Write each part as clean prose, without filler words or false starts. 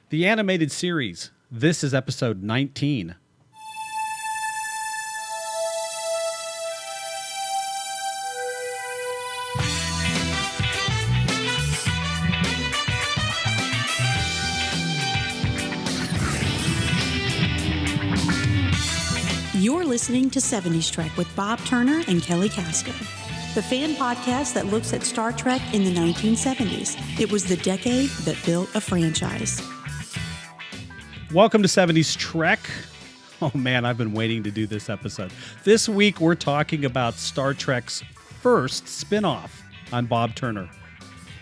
The animated series. This is episode 19. You're listening to 70s Trek with Bob Turner and Kelly Casto, the fan podcast that looks at Star Trek in the 1970s. It was the decade that built a franchise. Welcome to 70s Trek. Oh man, I've been waiting to do this episode. This week we're talking about Star Trek's first spin-off. I'm Bob Turner.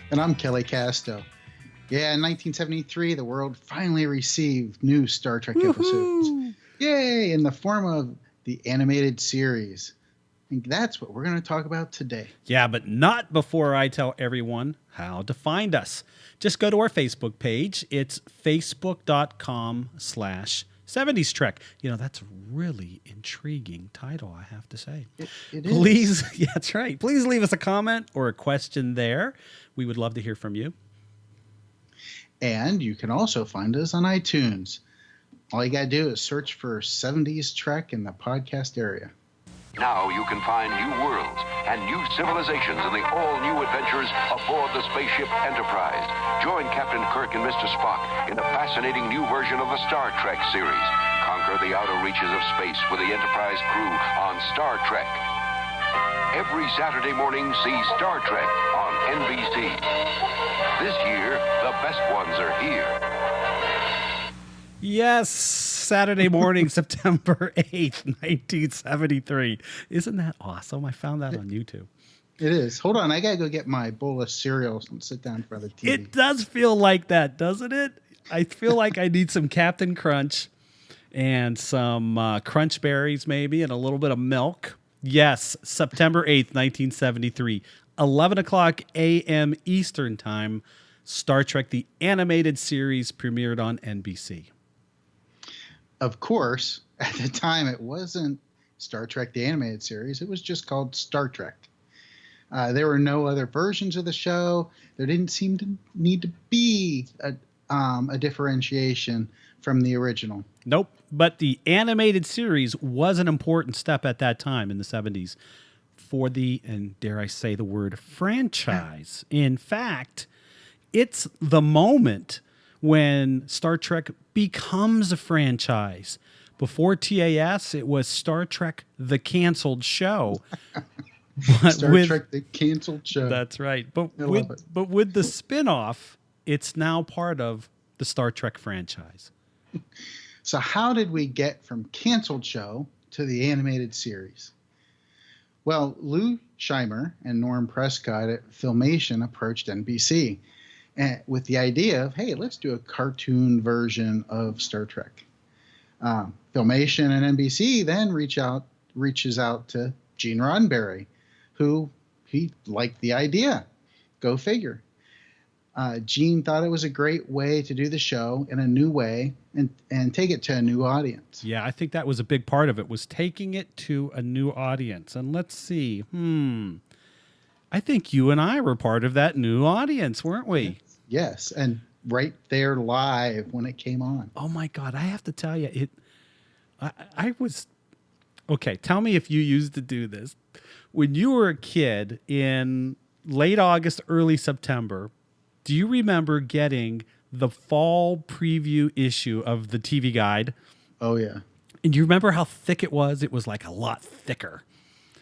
And I'm Kelly Casto. Yeah, in 1973, the world finally received new Star Trek episodes. Yay! In the form of the animated series. And that's what we're going to talk about today. Yeah, but not before I tell everyone how to find us. Just go to our Facebook page. It's facebook.com/70s Trek. You know, that's a really intriguing title, I have to say. It Please, yeah, that's right. Please leave us a comment or a question there. We would love to hear from you. And you can also find us on iTunes. All you got to do is search for 70s Trek in the podcast area. Now you can find new worlds and new civilizations in the all-new adventures aboard the spaceship Enterprise. Join Captain Kirk and Mr. Spock in the fascinating new version of the Star Trek series. Conquer the outer reaches of space with the Enterprise crew on Star Trek. Every Saturday morning, see Star Trek on NBC. This year, the best ones are here. Yes, Saturday morning, September 8th, 1973. Isn't that awesome? I found that on YouTube. It is. Hold on, I got to go get my bowl of cereal and sit down in front of the TV. It does feel like that, doesn't it? I feel like I need some Captain Crunch and some Crunch Berries maybe and a little bit of milk. Yes, September 8th, 1973, 11 o'clock a.m. Eastern Time, Star Trek, the animated series premiered on NBC. Of course, at the time, it wasn't Star Trek, the animated series. It was just called Star Trek. There were no other versions of the show. There didn't seem to need to be a differentiation from the original. Nope. But the animated series was an important step at that time in the 70s for the, and dare I say the word, franchise. In fact, it's the moment when Star Trek becomes a franchise. Before TAS, it was Star Trek, the canceled show. Trek, the canceled show. That's right. But with the spinoff, it's now part of the Star Trek franchise. So how did we get from canceled show to the animated series? Well, Lou Scheimer and Norm Prescott at Filmation approached NBC with the idea of, hey, let's do a cartoon version of Star Trek. Filmation and NBC then reaches out to Gene Roddenberry, who he liked the idea. Go figure. Gene thought it was a great way to do the show in a new way and take it to a new audience. Yeah, I think that was a big part of it, was taking it to a new audience. And let's see. I think you and I were part of that new audience, weren't we? Yes, and right there live when it came on. Oh my God, I have to tell you, I was, okay, tell me if you used to do this. When you were a kid in late August, early September, do you remember getting the fall preview issue of the TV Guide? Oh, yeah. And you remember how thick it was? It was like a lot thicker.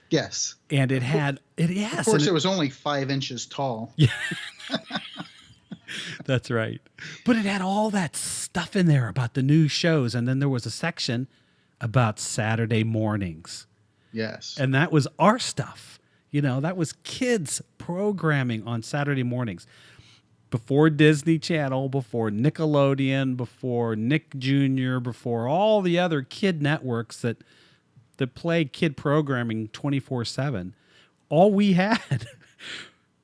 Yes. And it had, of course, it was only 5 inches tall. Yeah. That's right. But it had all that stuff in there about the new shows. And then there was a section about Saturday mornings. Yes. And that was our stuff. You know, that was kids programming on Saturday mornings. Before Disney Channel, before Nickelodeon, before Nick Jr., before all the other kid networks that play kid programming 24/7. All we had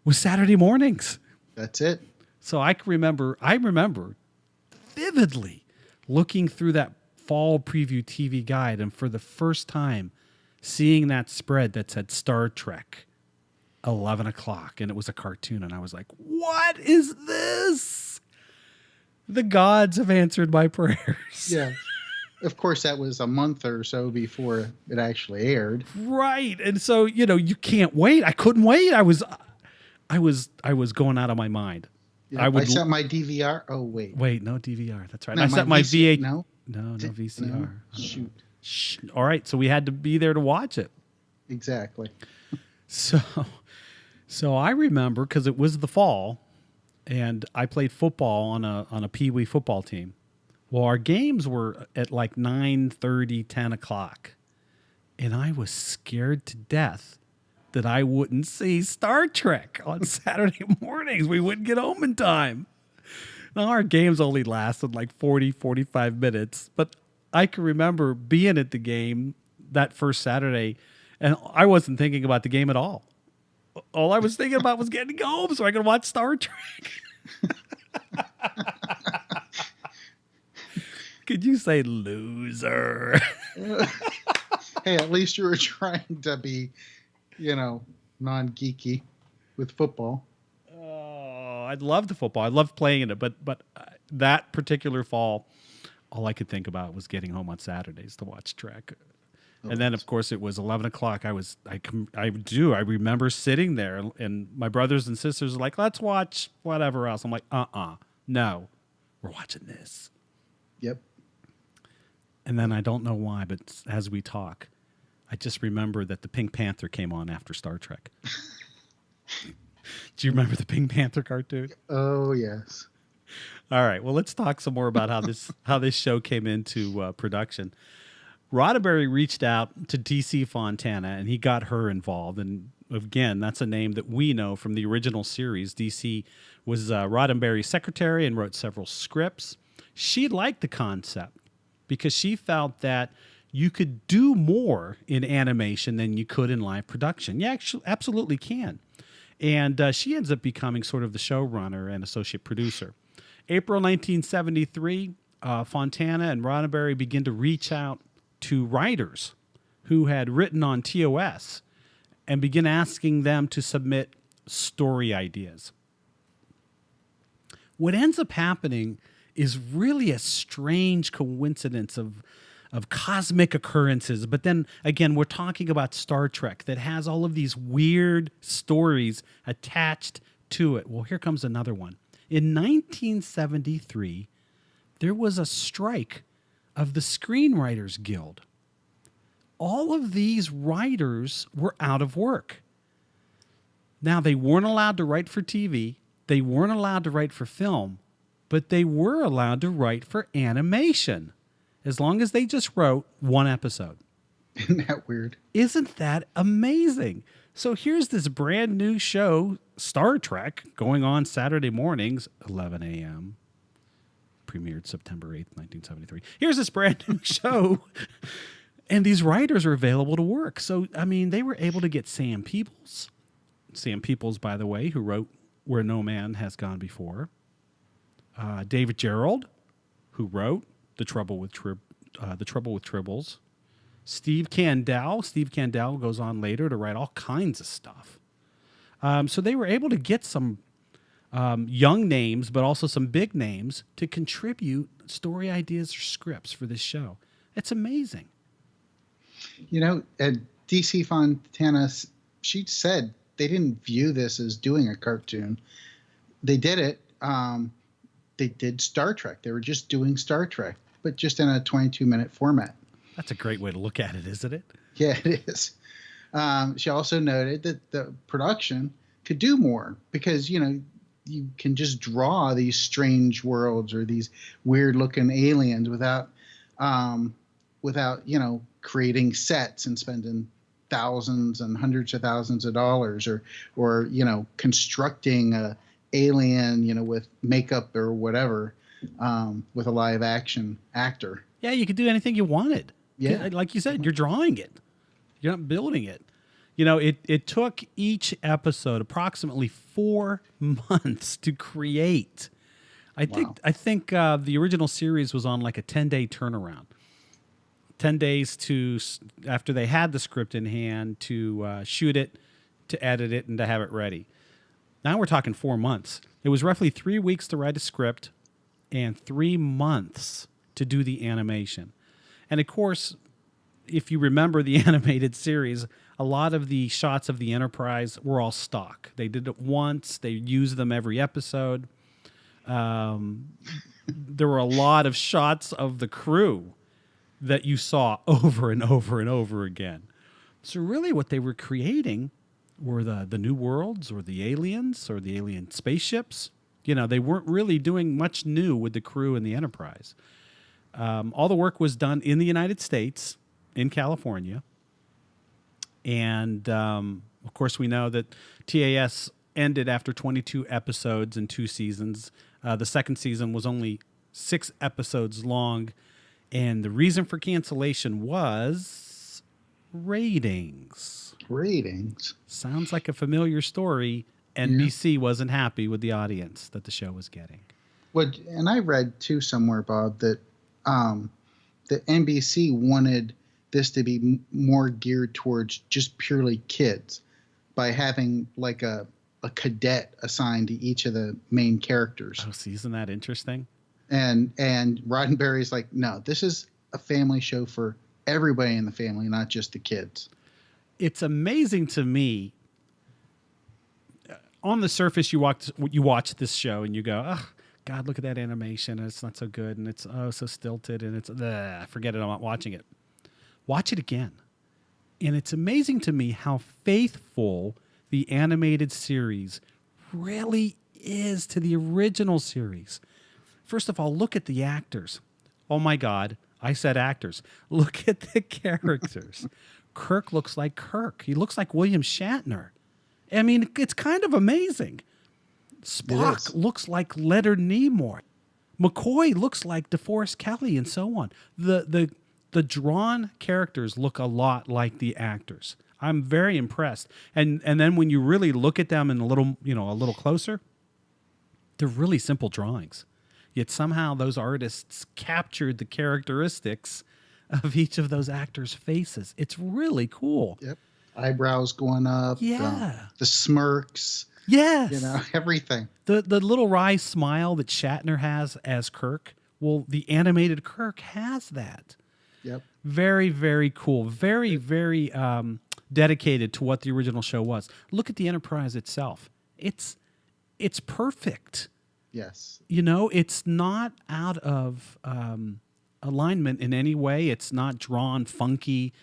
was Saturday mornings. That's it. So I remember vividly looking through that fall preview TV guide and for the first time seeing that spread that said Star Trek 11 o'clock and it was a cartoon and I was like, what is this? The gods have answered my prayers. Yeah. Of course, that was a month or so before it actually aired. Right. And so, you can't wait. I couldn't wait. I was going out of my mind. Yeah, I set my DVR. Oh, wait. Wait, no DVR. That's right. No, I set my VH. No? No VCR. No? Shoot. Shh. All right. So we had to be there to watch it. Exactly. So I remember because it was the fall and I played football on a Pee Wee football team. Well, our games were at like 9:30, 10 o'clock. And I was scared to death that I wouldn't see Star Trek on Saturday mornings. We wouldn't get home in time. Now, our games only lasted like 40, 45 minutes. But I can remember being at the game that first Saturday, and I wasn't thinking about the game at all. All I was thinking about was getting home so I could watch Star Trek. Could you say loser? Hey, at least you were trying to be, non-geeky with football. Oh, I loved the football. I loved playing in it. But that particular fall, all I could think about was getting home on Saturdays to watch Trek. And then, of course, it was 11 o'clock. I remember sitting there, and my brothers and sisters were like, let's watch whatever else. I'm like, no, we're watching this. Yep. And then I don't know why, but as we talk, I just remember that the Pink Panther came on after Star Trek. Do you remember the Pink Panther cartoon? Oh, yes. All right. Well, let's talk some more about how this show came into production. Roddenberry reached out to DC Fontana, and he got her involved. And again, that's a name that we know from the original series. DC was Roddenberry's secretary and wrote several scripts. She liked the concept because she felt that you could do more in animation than you could in live production. You actually absolutely can. And she ends up becoming sort of the showrunner and associate producer. April 1973, Fontana and Roddenberry begin to reach out to writers who had written on TOS and begin asking them to submit story ideas. What ends up happening is really a strange coincidence of cosmic occurrences. But then again, we're talking about Star Trek that has all of these weird stories attached to it. Well, here comes another one. In 1973, there was a strike of the Screenwriters Guild. All of these writers were out of work. Now, they weren't allowed to write for TV. They weren't allowed to write for film, but they were allowed to write for animation, as long as they just wrote one episode. Isn't that weird? Isn't that amazing? So here's this brand new show, Star Trek, going on Saturday mornings, 11 a.m., premiered September 8th, 1973. Here's this brand new show, and these writers are available to work. So, I mean, they were able to get Sam Peebles. Sam Peebles, by the way, who wrote Where No Man Has Gone Before. David Gerald, who wrote The Trouble with Tribbles. Steve Candell. Steve Candell goes on later to write all kinds of stuff. So they were able to get some young names, but also some big names to contribute story ideas or scripts for this show. It's amazing. DC Fontana, she said they didn't view this as doing a cartoon. They did it. They did Star Trek. They were just doing Star Trek, but just in a 22-minute format. That's a great way to look at it, isn't it? Yeah, it is. She also noted that the production could do more because, you can just draw these strange worlds or these weird-looking aliens without creating sets and spending thousands and hundreds of thousands of dollars or constructing a alien, with makeup or whatever, with a live action actor. Yeah, you could do anything you wanted. Yeah. Like you said, you're drawing it. You're not building it. It took each episode approximately 4 months to create. I think the original series was on like a 10-day turnaround. 10 days after they had the script in hand to shoot it, to edit it, and to have it ready. Now we're talking 4 months. It was roughly 3 weeks to write a script, and 3 months to do the animation. And of course, if you remember the animated series, a lot of the shots of the Enterprise were all stock. They did it once. They used them every episode. There were a lot of shots of the crew that you saw over and over and over again. So really what they were creating were the new worlds or the aliens or the alien spaceships. You know, they weren't really doing much new with the crew and the Enterprise. All the work was done in the United States, in California. And, of course, we know that TAS ended after 22 episodes and 2 seasons. The second season was only 6 episodes long. And the reason for cancellation was ratings. Ratings. Sounds like a familiar story. NBC wasn't happy with the audience that the show was getting. And I read, too, somewhere, Bob, that the NBC wanted this to be more geared towards just purely kids by having like a cadet assigned to each of the main characters. Oh, see, isn't that interesting? And Roddenberry's like, no, this is a family show for everybody in the family, not just the kids. It's amazing to me. On the surface, you watch this show and you go, oh, God, look at that animation. And it's not so good. And it's so stilted. And it's, forget it. I'm not watching it. Watch it again. And it's amazing to me how faithful the animated series really is to the original series. First of all, look at the actors. Oh, my God. I said actors. Look at the characters. Kirk looks like Kirk. He looks like William Shatner. I mean, it's kind of amazing. Spock looks like Leonard Nimoy. McCoy looks like DeForest Kelley and so on. The drawn characters look a lot like the actors. I'm very impressed. And then when you really look at them in a little closer, they're really simple drawings. Yet somehow those artists captured the characteristics of each of those actors' faces. It's really cool. Yep. Eyebrows going up. Yeah. The smirks. Yes. You know, everything. The little wry smile that Shatner has as Kirk, well, the animated Kirk has that. Yep. Very, very cool. Very, very dedicated to what the original show was. Look at the Enterprise itself. It's perfect. Yes. You know, it's not out of alignment in any way. It's not drawn funky.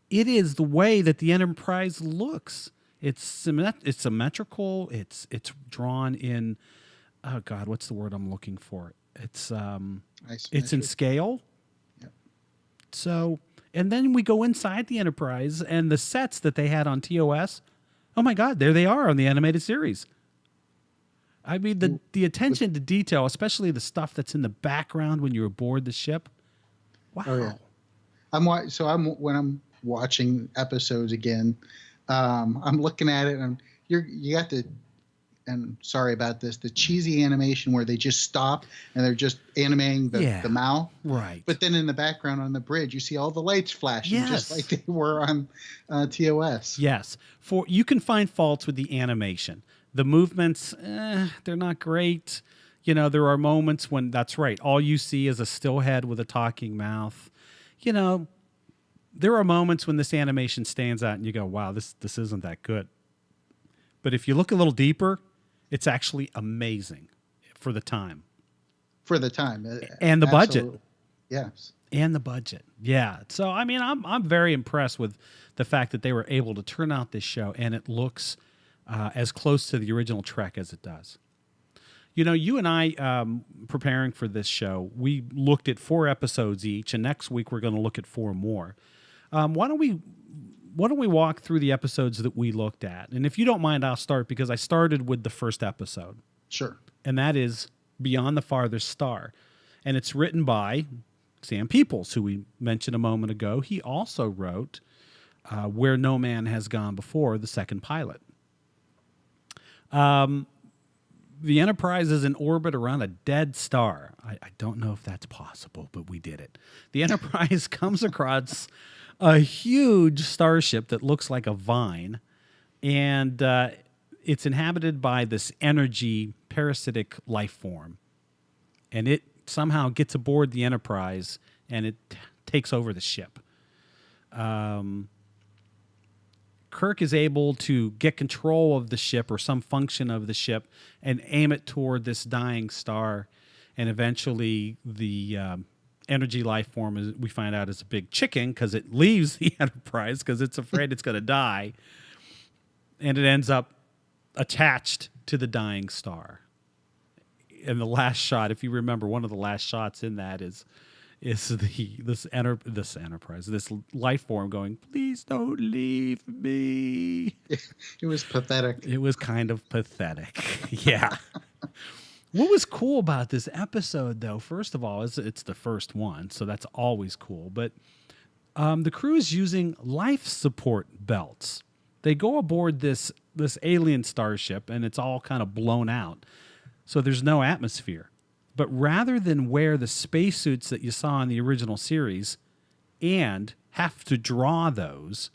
It is the way that the Enterprise looks. It's symmetrical. It's drawn in, oh God, what's the word I'm looking for? It's in scale. Yep. So, and then we go inside the Enterprise and the sets that they had on TOS. Oh my God, there they are on the animated series. I mean, the attention to detail, especially the stuff that's in the background when you're aboard the ship. Wow. Oh, yeah. When I'm watching episodes again, I'm looking at it and you got and sorry about this, the cheesy animation where they just stop and they're just animating the mouth. Right. But then in the background on the bridge, you see all the lights flashing just like they were on TOS. Yes. You can find faults with the animation. The movements, they're not great. You know, there are moments when, that's right, all you see is a still head with a talking mouth. You know, there are moments when this animation stands out and you go, wow, this isn't that good. But if you look a little deeper, it's actually amazing for the time. For the time. And the budget. Yes. And the budget. Yeah. So, I mean, I'm very impressed with the fact that they were able to turn out this show and it looks as close to the original Trek as it does. You know, you and I, preparing for this show, we looked at 4 episodes each, and next week we're going to look at 4 more. Why don't we walk through the episodes that we looked at? And if you don't mind, I'll start because I started with the first episode. Sure. And that is Beyond the Farthest Star. And it's written by Sam Peoples, who we mentioned a moment ago. He also wrote Where No Man Has Gone Before, the second pilot. The Enterprise is in orbit around a dead star. I don't know if that's possible, but we did it. The Enterprise comes across a huge starship that looks like a vine, and it's inhabited by this energy parasitic life form. And it somehow gets aboard the Enterprise, and it takes over the ship. Kirk is able to get control of the ship or some function of the ship and aim it toward this dying star. And eventually the energy life form, we find out, is a big chicken because it leaves the Enterprise because it's afraid it's going to die. And it ends up attached to the dying star. And the last shot, if you remember, one of the last shots in that is this Enterprise, this life form going, "Please don't leave me." It was pathetic. It was kind of pathetic. Yeah. What was cool about this episode, though, first of all, is it's the first one, so that's always cool. But the crew is using life support belts. They go aboard this alien starship, and it's all kind of blown out, so there's no atmosphere. But rather than wear the spacesuits that you saw in the original series and have to draw those,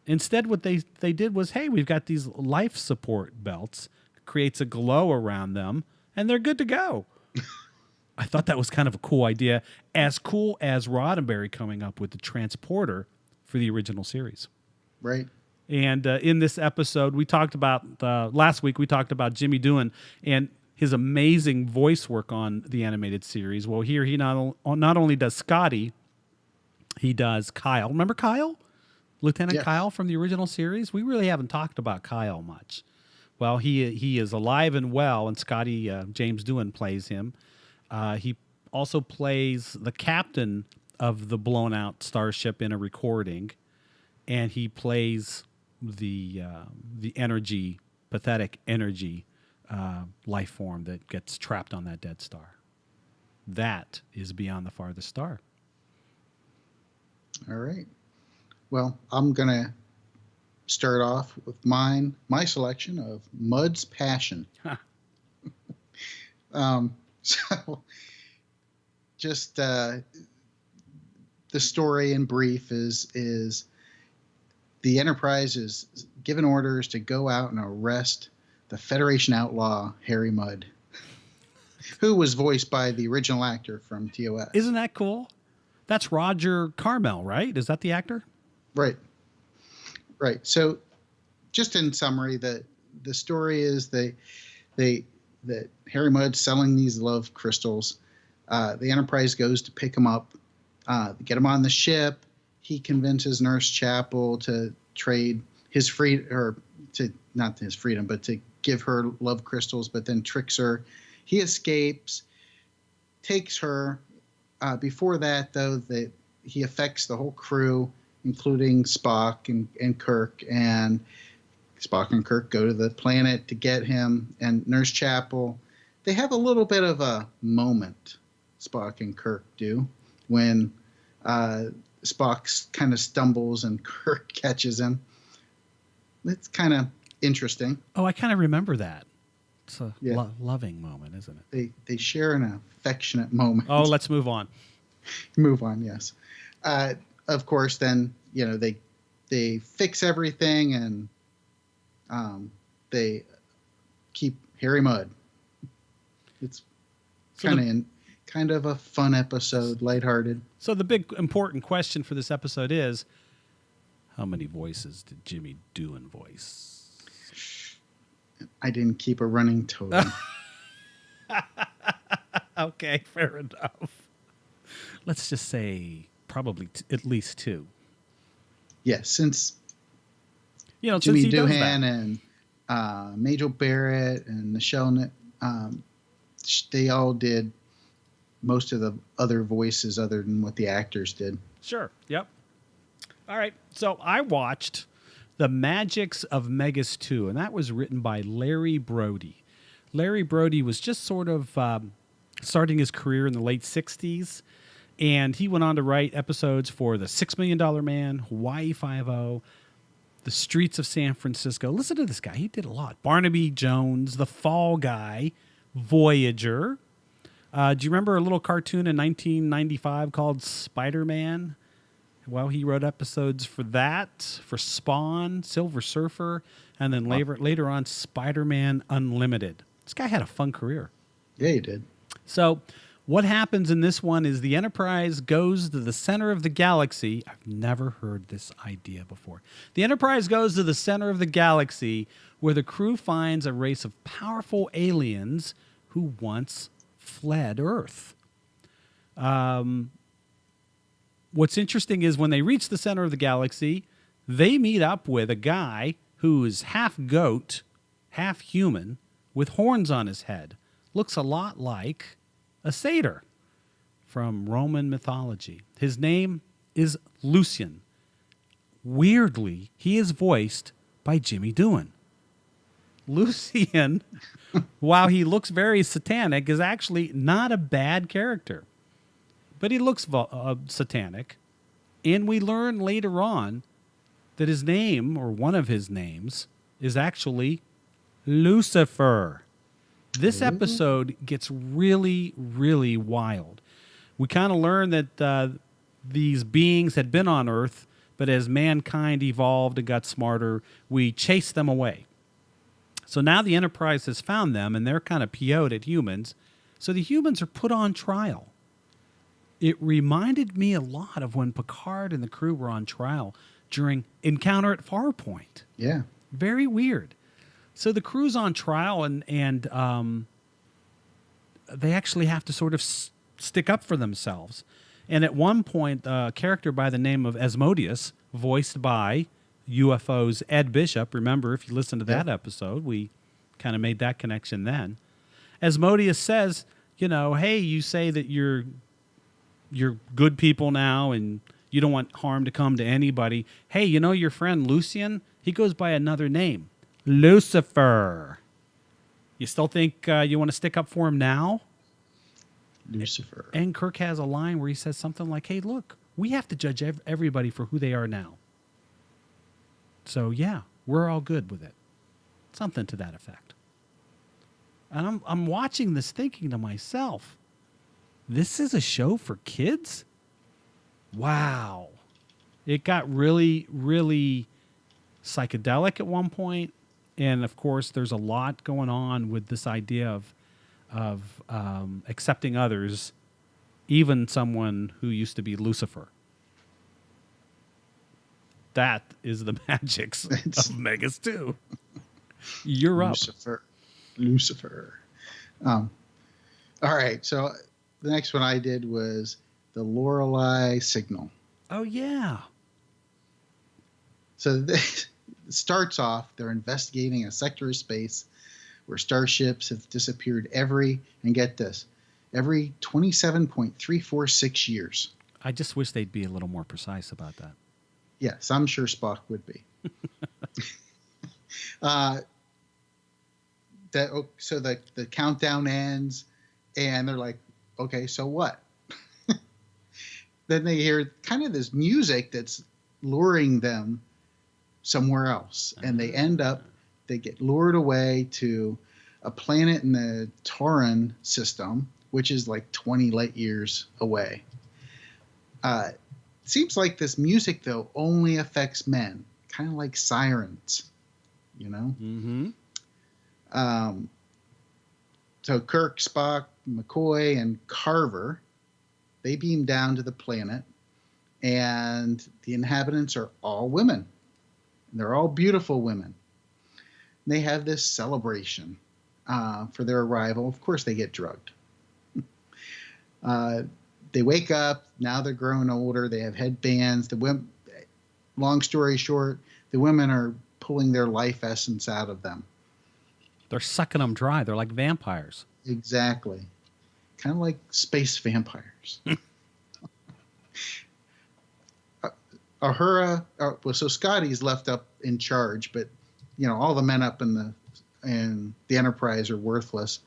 instead what they did was, hey, we've got these life support belts, creates a glow around them, and they're good to go. I thought that was kind of a cool idea, as cool as Roddenberry coming up with the transporter for the original series. Right. And in this episode, we talked about, last week we talked about Jimmy Doohan and his amazing voice work on the animated series. Well, here he not only does Scotty, he does Kyle. Remember Kyle? Lieutenant Kyle from the original series? We really haven't talked about Kyle much. Well, he is alive and well, and Scotty, James Doohan, plays him. He also plays the captain of the blown-out starship in a recording, and he plays the pathetic energy life form that gets trapped on that dead star. That is Beyond the Farthest Star. All right. Well, I'm going to start off with my selection of Mud's Passion. So just the story in brief is the Enterprise is given orders to go out and arrest the Federation outlaw, Harry Mudd, who was voiced by the original actor from TOS. Isn't that cool? That's Roger Carmel, right? Is that the actor? Right. So just in summary, the story is that Harry Mudd's selling these love crystals. The Enterprise goes to pick him up, get him on the ship. He convinces Nurse Chapel to trade his not his freedom, but to give her love crystals, but then tricks her. He escapes, takes her. Before that, though, he affects the whole crew, including Spock and Kirk. And Spock and Kirk go to the planet to get him. And Nurse Chapel, they have a little bit of a moment, Spock and Kirk do, when Spock kind of stumbles and Kirk catches him. It's kind of interesting. Oh, I kind of remember that. It's a loving moment, isn't it? They share an affectionate moment. Oh, let's move on. Move on, yes. Of course, then, they fix everything and they keep Harry Mudd. It's kind of a fun episode, lighthearted. So the big important question for this episode is, how many voices did Jimmy Doohan voice? I didn't keep a running total. Okay, fair enough. Let's just say probably at least two. Yes, since Jimmy Doohan and Majel Barrett and Nichelle, they all did most of the other voices other than what the actors did. Sure. Yep. All right. So I watched The Magics of Megas 2, and that was written by Larry Brody. Larry Brody was just sort of starting his career in the late 60s, and he went on to write episodes for The $6 Million Man, Hawaii Five-0, The Streets of San Francisco. Listen to this guy. He did a lot. Barnaby Jones, The Fall Guy, Voyager. Do you remember a little cartoon in 1995 called Spider-Man? Well, he wrote episodes for that, for Spawn, Silver Surfer, and then later on, Spider-Man Unlimited. This guy had a fun career. Yeah, he did. So What happens in this one is the Enterprise goes to the center of the galaxy. I've never heard this idea before. The Enterprise goes to the center of the galaxy where the crew finds a race of powerful aliens who once fled Earth. What's interesting is when they reach the center of the galaxy, they meet up with a guy who is half goat, half human, with horns on his head. Looks a lot like a satyr from Roman mythology. His name is Lucian. Weirdly, he is voiced by Jimmy Doohan. Lucian, while he looks very satanic, is actually not a bad character. But he looks satanic. And we learn later on that his name, or one of his names, is actually Lucifer. This episode gets really, really wild. We kind of learn that these beings had been on Earth, but as mankind evolved and got smarter, we chased them away. So now the Enterprise has found them, and they're kind of PO'd at humans. So the humans are put on trial. It reminded me a lot of when Picard and the crew were on trial during Encounter at Farpoint. Yeah. Very weird. So the crew's on trial, and they actually have to sort of stick up for themselves. And at one point, a character by the name of Asmodeus, voiced by UFO's Ed Bishop. Remember, if you listen to that episode, we kind of made that connection then. Asmodeus says, hey, you say that you're good people now and you don't want harm to come to anybody. Hey, your friend Lucian? He goes by another name. Lucifer. You still think you want to stick up for him now? Lucifer. And Kirk has a line where he says something like, hey, look, we have to judge everybody for who they are now. So, yeah, we're all good with it. Something to that effect. And I'm watching this thinking to myself, this is a show for kids? Wow. It got really, really psychedelic at one point. And, of course, there's a lot going on with this idea of accepting others, even someone who used to be Lucifer. That is the magics of Megas 2. You're up. Lucifer. All right, so the next one I did was the Lorelei Signal. Oh, yeah. So this starts off, they're investigating a sector of space where starships have disappeared every 27.346 years. I just wish they'd be a little more precise about that. Yes, I'm sure Spock would be. So the countdown ends, and they're like, okay, so what? Then they hear kind of this music that's luring them somewhere else. And they get lured away to a planet in the Tauran system, which is like 20 light years away. Seems like this music, though, only affects men, kind of like sirens, Mm-hmm. So Kirk, Spock, McCoy, and Carver, they beam down to the planet, and the inhabitants are all women. They're all beautiful women. And they have this celebration for their arrival. Of course, they get drugged. They wake up. Now they're growing older. They have headbands. Long story short, the women are pulling their life essence out of them. They're sucking them dry. They're like vampires. Exactly. Kind of like space vampires. Uhura, so Scotty's left up in charge, but all the men up in the Enterprise are worthless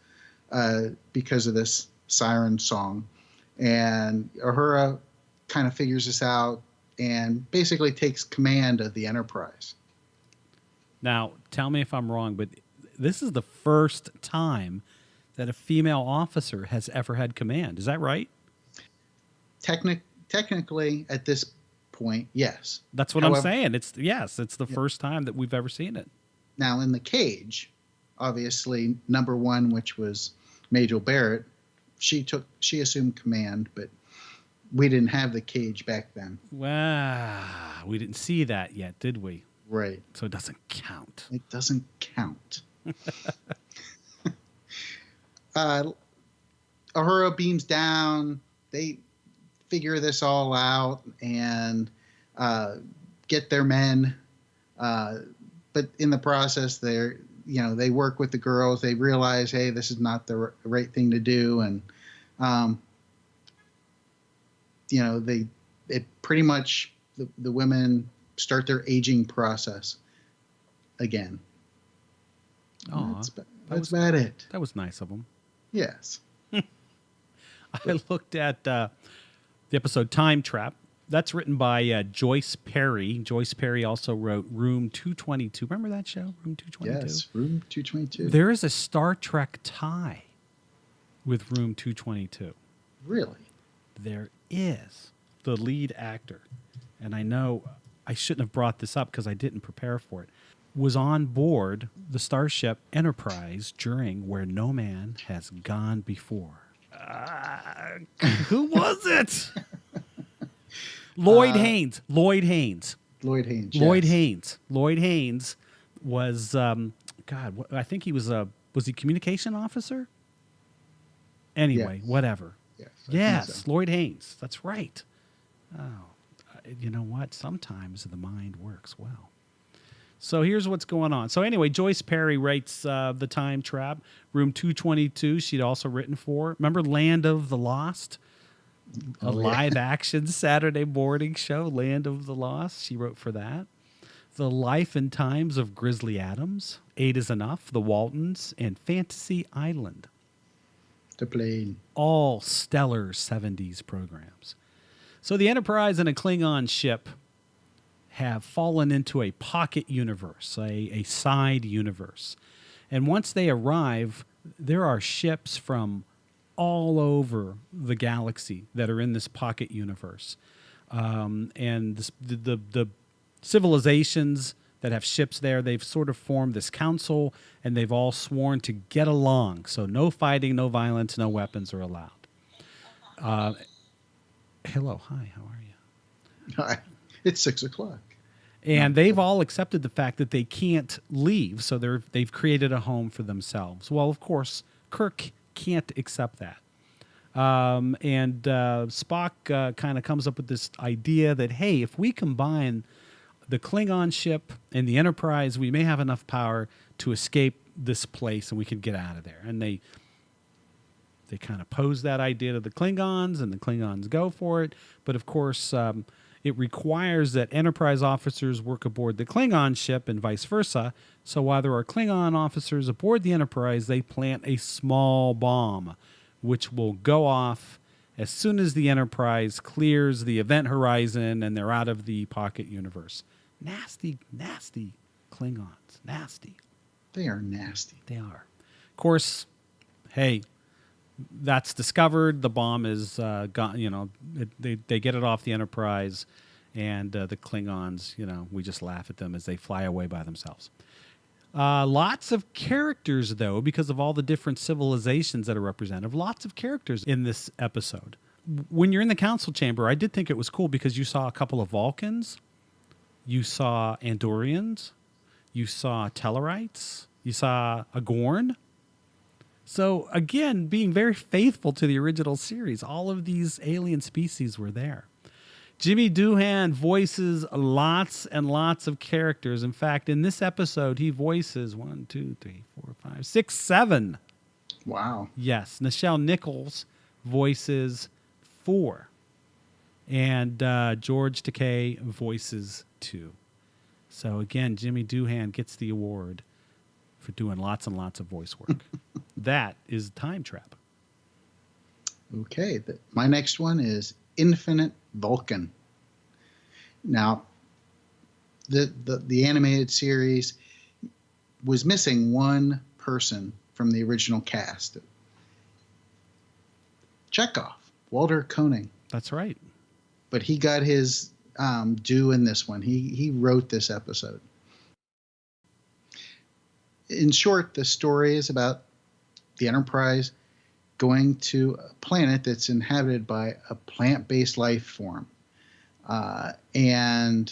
because of this siren song. And Uhura kind of figures this out and basically takes command of the Enterprise. Now, tell me if I'm wrong, but this is the first time that a female officer has ever had command. Is that right? Technically, at this point, yes. That's what I'm saying. It's the first time that we've ever seen it. Now, in the cage, obviously, number one, which was Majel Barrett, she assumed command, but we didn't have the cage back then. Wow, we didn't see that yet, did we? Right. So it doesn't count. It doesn't count. Uhura beams down. They figure this all out and get their men. But in the process, they work with the girls. They realize, hey, this is not the right thing to do, and it pretty much the women start their aging process again. Oh, that's about it. That was nice of them. Yes. I looked at the episode Time Trap. That's written by Joyce Perry. Joyce Perry also wrote Room 222. Remember that show, Room 222? Yes, Room 222. There is a Star Trek tie with Room 222. Really? There is. The lead actor, and I know I shouldn't have brought this up because I didn't prepare for it, was on board the Starship Enterprise during Where No Man Has Gone Before. Who was it? Lloyd Haynes. Lloyd Haynes. Lloyd Haynes. Lloyd Yes. Haynes. Lloyd Haynes was, I think he was he communication officer? Anyway, Yes. whatever. Yes. I Yes, think so. Lloyd Haynes. That's right. Oh, you know what? Sometimes the mind works well. So here's what's going on. So anyway, Joyce Perry writes The Time Trap, Room 222. She'd also written for, remember Land of the Lost? A live-action Saturday morning show, Land of the Lost. She wrote for that. The Life and Times of Grizzly Adams, 8 is Enough, The Waltons, and Fantasy Island. The plane. All stellar 70s programs. So the Enterprise and a Klingon ship have fallen into a pocket universe, a side universe. And once they arrive, there are ships from all over the galaxy that are in this pocket universe. And the civilizations that have ships there, they've sort of formed this council, and they've all sworn to get along. So no fighting, no violence, no weapons are allowed. Hello, hi, how are you? Hi. It's 6 o'clock. And they've all accepted the fact that they can't leave, so they've created a home for themselves. Well, of course, Kirk can't accept that. And Spock kind of comes up with this idea that, hey, if we combine the Klingon ship and the Enterprise, we may have enough power to escape this place and we can get out of there. And they kind of pose that idea to the Klingons, and the Klingons go for it. But of course, it requires that Enterprise officers work aboard the Klingon ship and vice versa. So while there are Klingon officers aboard the Enterprise, they plant a small bomb, which will go off as soon as the Enterprise clears the event horizon and they're out of the pocket universe. Nasty, nasty Klingons. Nasty. They are nasty. They are. Of course, hey, that's discovered. The bomb is gone. They get it off the Enterprise, and the Klingons, we just laugh at them as they fly away by themselves. Lots of characters, though, because of all the different civilizations that are represented. Lots of characters in this episode. When you're in the council chamber, I did think it was cool because you saw a couple of Vulcans, you saw Andorians, you saw Tellarites, you saw a Gorn. So, again, being very faithful to the original series, all of these alien species were there. Jimmy Doohan voices lots and lots of characters. In fact, in this episode, he voices 1, 2, 3, 4, 5, 6, 7. Wow. Yes. Nichelle Nichols voices 4. And George Takei voices 2. So, again, Jimmy Doohan gets the award for doing lots and lots of voice work. That is Time Trap. Okay. My next one is Infinite Vulcan. Now, the animated series was missing one person from the original cast. Chekhov, Walter Koenig. That's right. But he got his due in this one. He wrote this episode. In short, the story is about the Enterprise going to a planet that's inhabited by a plant-based life form. And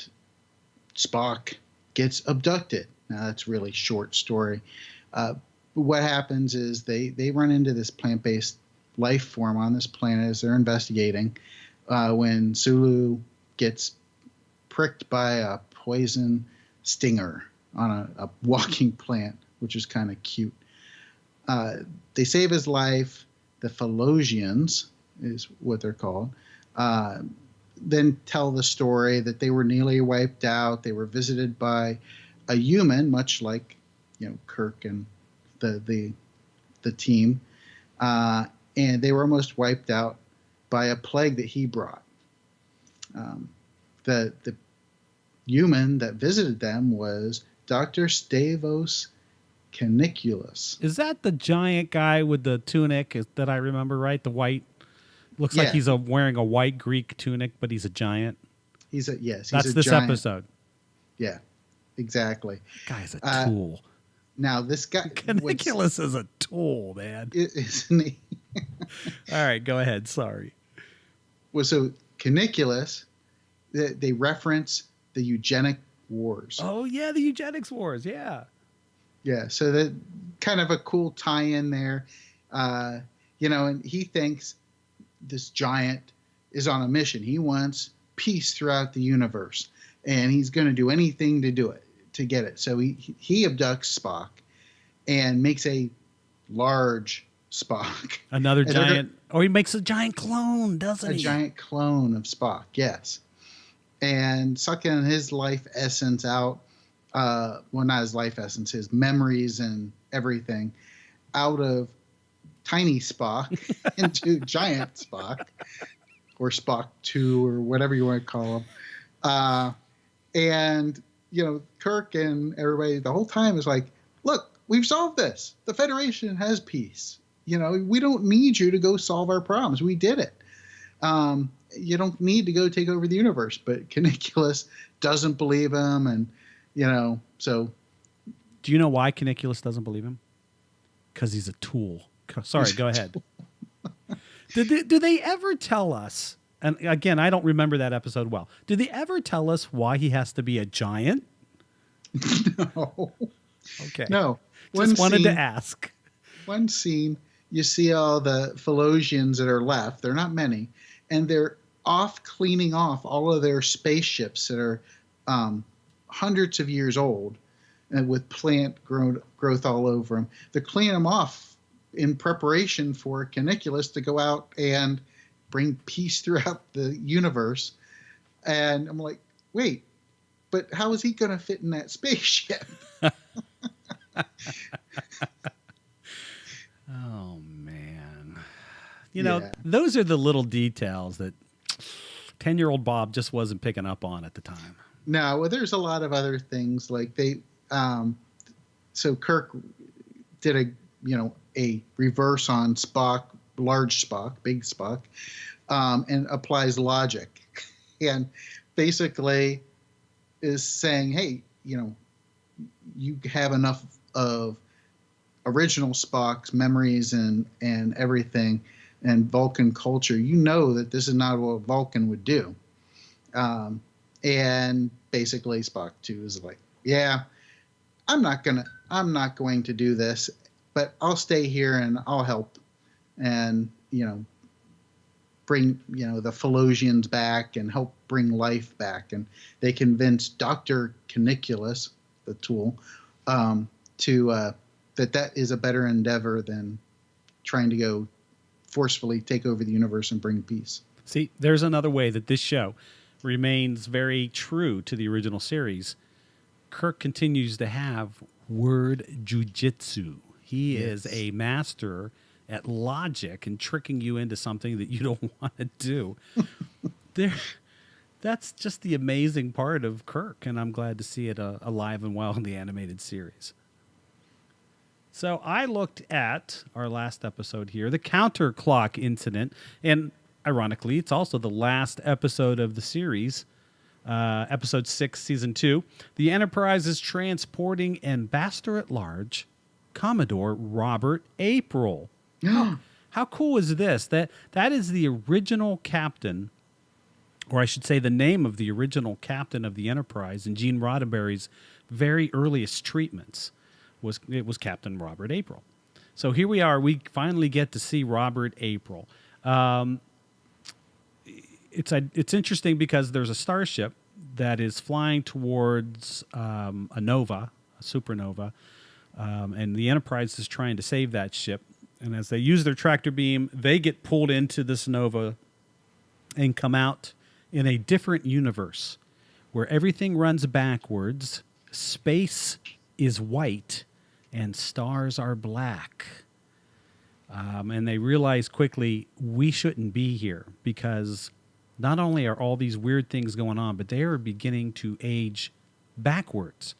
Spock gets abducted. Now, that's a really short story. What happens is they run into this plant-based life form on this planet as they're investigating when Sulu gets pricked by a poison stinger on a walking plant, which is kind of cute. They save his life. The Phalosians is what they're called. Then tell the story that they were nearly wiped out. They were visited by a human, much like Kirk and the team, and they were almost wiped out by a plague that he brought. The human that visited them was Dr. Stavros Caniculus. Is that the giant guy with the tunic that I remember, right? The white. Looks like he's wearing a white Greek tunic, but he's a giant. He's That's a this giant. episode. Yeah, exactly. Guy's a tool. Now this guy Caniculus is a tool, man. Isn't he? All right, go ahead. Sorry. Well, so Caniculus, they reference the eugenic wars. Oh yeah, the eugenics wars. Yeah. Yeah. So that kind of a cool tie-in there, and he thinks this giant is on a mission. He wants peace throughout the universe, and he's going to do anything to do it, to get it. So he abducts Spock and makes a large Spock. Another giant. He makes a giant clone, doesn't he? A giant clone of Spock, yes. And sucking his life essence out, well, not his life essence, his memories and everything out of tiny Spock into giant Spock, or Spock 2, or whatever you want to call him. And, Kirk and everybody the whole time is like, look, we've solved this. The Federation has peace. We don't need you to go solve our problems. We did it. You don't need to go take over the universe. But Caniculus doesn't believe him. And, so. Do you know why Caniculus doesn't believe him? Because he's a tool. Sorry, go ahead. Do they ever tell us, and again, I don't remember that episode well, do they ever tell us why he has to be a giant? No. Okay. No. Just wanted to ask. One scene, you see all the Phalosians that are left. They're not many. And they're off cleaning off all of their spaceships that are hundreds of years old and with plant growth all over them. They're cleaning them off in preparation for Caniculus to go out and bring peace throughout the universe. And I'm like, wait, but how is he going to fit in that spaceship? Oh, man. Those are the little details that 10-year-old Bob just wasn't picking up on at the time. No, well, there's a lot of other things. Like so Kirk did a reverse on Spock, large Spock, big Spock, and applies logic. And basically is saying, hey, you have enough of original Spock's memories and everything and Vulcan culture. That this is not what Vulcan would do. And basically Spock 2 is like, yeah, I'm not going to do this, but I'll stay here and I'll help and, bring, the Phalosians back and help bring life back. And they convinced Dr. Caniculus, the tool, to that is a better endeavor than trying to go forcefully take over the universe and bring peace. See, there's another way that this show remains very true to the original series. Kirk continues to have word jujitsu. He is a master at logic and tricking you into something that you don't want to do. That's just the amazing part of Kirk, and I'm glad to see it alive and well in the animated series. So I looked at our last episode here, the counterclock incident, and ironically, it's also the last episode of the series, episode 6, season 2. The Enterprise is transporting Ambassador at Large, Commodore Robert April. How cool is this? That is the original captain, or I should say the name of the original captain of the Enterprise in Gene Roddenberry's very earliest treatments was Captain Robert April. So here we are. We finally get to see Robert April. It's interesting because there's a starship that is flying towards a supernova, and the Enterprise is trying to save that ship. And as they use their tractor beam, they get pulled into this nova and come out in a different universe where everything runs backwards, space is white, and stars are black. And they realize quickly, we shouldn't be here because not only are all these weird things going on, but they are beginning to age backwards.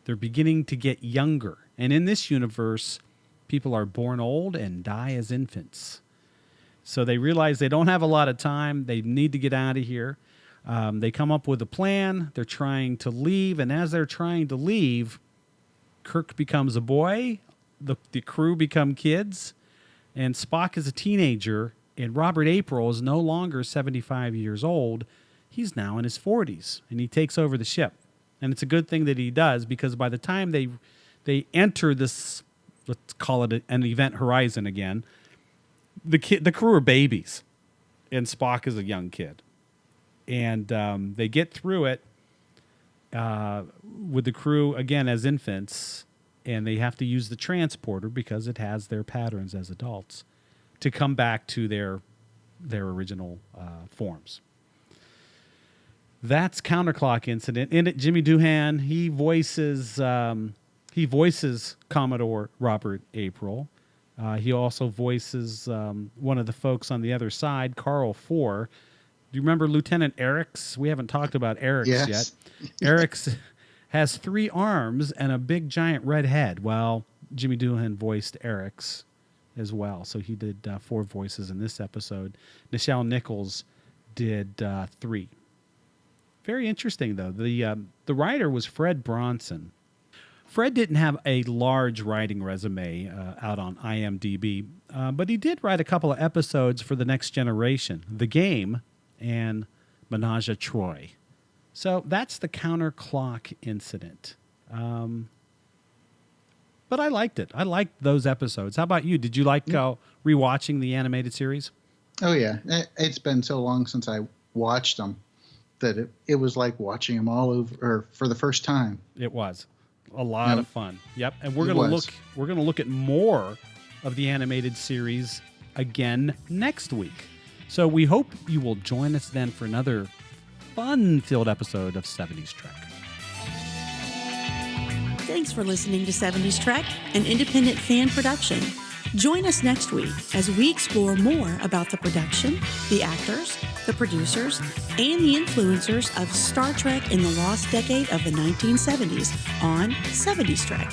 They're beginning to get younger. And in this universe, people are born old and die as infants. So they realize they don't have a lot of time. They need to get out of here. They come up with a plan. They're trying to leave. And as they're trying to leave, Kirk becomes a boy. The crew become kids. And Spock is a teenager. And Robert April is no longer 75 years old. He's now in his 40s. And he takes over the ship. And it's a good thing that he does, because by the time they enter this, let's call it an event horizon again, the crew are babies, and Spock is a young kid. And they get through it with the crew, again, as infants, and they have to use the transporter because it has their patterns as adults to come back to their original forms. That's Counterclock Incident. In it, Jimmy Doohan, he voices Commodore Robert April. He also voices one of the folks on the other side, Carl Four. Do you remember Lieutenant Eric's? We haven't talked about Eric's yet. Eric's has 3 arms and a big giant red head. Well, Jimmy Doohan voiced Eric's as well. So he did 4 voices in this episode. Nichelle Nichols did 3. Very interesting, though. The writer was Fred Bronson. Fred didn't have a large writing resume out on IMDb, but he did write a couple of episodes for The Next Generation, The Game, and Menage a Troy. So that's the Counterclock Incident. But I liked it. I liked those episodes. How about you? Did you like rewatching the animated series? Oh, yeah. It's been so long since I watched them that it was like watching them all over for the first time. It was a lot of fun. Yep. And we're going to look at more of the animated series again next week. So we hope you will join us then for another fun-filled episode of 70s Trek. Thanks for listening to 70s Trek, an independent fan production. Join us next week as we explore more about the production, the actors, the producers, and the influencers of Star Trek in the lost decade of the 1970s on 70s Trek.